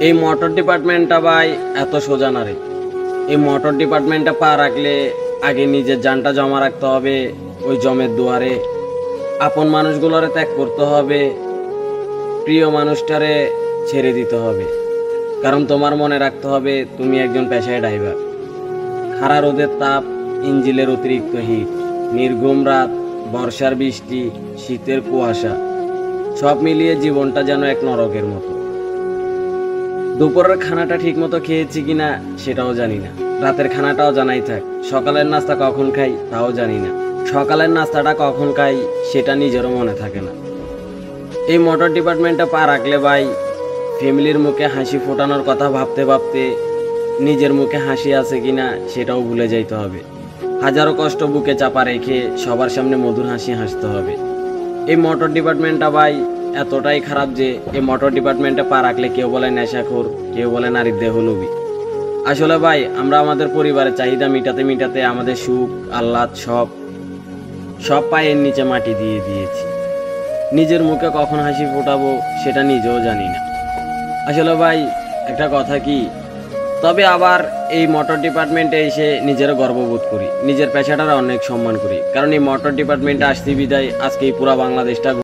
এই মোটর ডিপার্টমেন্টটা ভাই এত সোজা না রে। এই মোটর ডিপার্টমেন্টটা পা রাখলে আগে নিজের জানটা জমা রাখতে হবে ওই জমের দুয়ারে, আপন মানুষগুলোরে ত্যাগ করতে হবে, প্রিয় মানুষটারে ছেড়ে দিতে হবে। কারণ তোমার মনে রাখতে হবে তুমি একজন পেশায় ড্রাইভার। খাড়া রোদের তাপ, ইঞ্জিনের অতিরিক্ত হিট, নির্ঘুম রাত, বর্ষার বৃষ্টি, শীতের কুয়াশা, সব মিলিয়ে জীবনটা যেন এক নরকের মতো। দুপুরের খানাটা ঠিক মতো খেয়েছি কিনা সেটাও জানি না, রাতের খানাটাও জানাই থাক, সকালের নাস্তা কখন খাই তাও জানি না, সকালের নাস্তাটা কখন খাই সেটা নিজেরও মনে থাকে না। এই মোটর ডিপার্টমেন্টে পা রাখলে ভাই ফ্যামিলির মুখে হাসি ফোটানোর কথা ভাবতে ভাবতে নিজের মুখে হাসি আছে কিনা সেটাও ভুলে যাইতে হবে। হাজারো কষ্ট বুকে চাপা রেখে সবার সামনে মধুর হাসি হাসতে হবে। এই মোটর ডিপার্টমেন্টটা ভাই এতটাই খারাপ যে এই মোটর ডিপার্টমেন্টে পা রাখলে কেউ বলে নেশাখোর, কেউ বলে নারীর দেহলোভী। আসলে ভাই আমরা আমাদের পরিবারের চাহিদা মিটাতে মিটাতে আমাদের সুখ আহ্লাদ সব পায়ের নিচে মাটি দিয়ে দিয়েছি। নিজের মুখে কখন হাসি ফোটাবো সেটা নিজেও জানি না। আসলে ভাই একটা কথা কি, তবে আবার এই মোটর ডিপার্টমেন্টে এসে নিজের গর্ববোধ করি, নিজের পেশাটার অনেক সম্মান করি। কারণ এই মোটর ডিপার্টমেন্টে আসতে বিদায় আজকে এই পুরা বাংলাদেশটা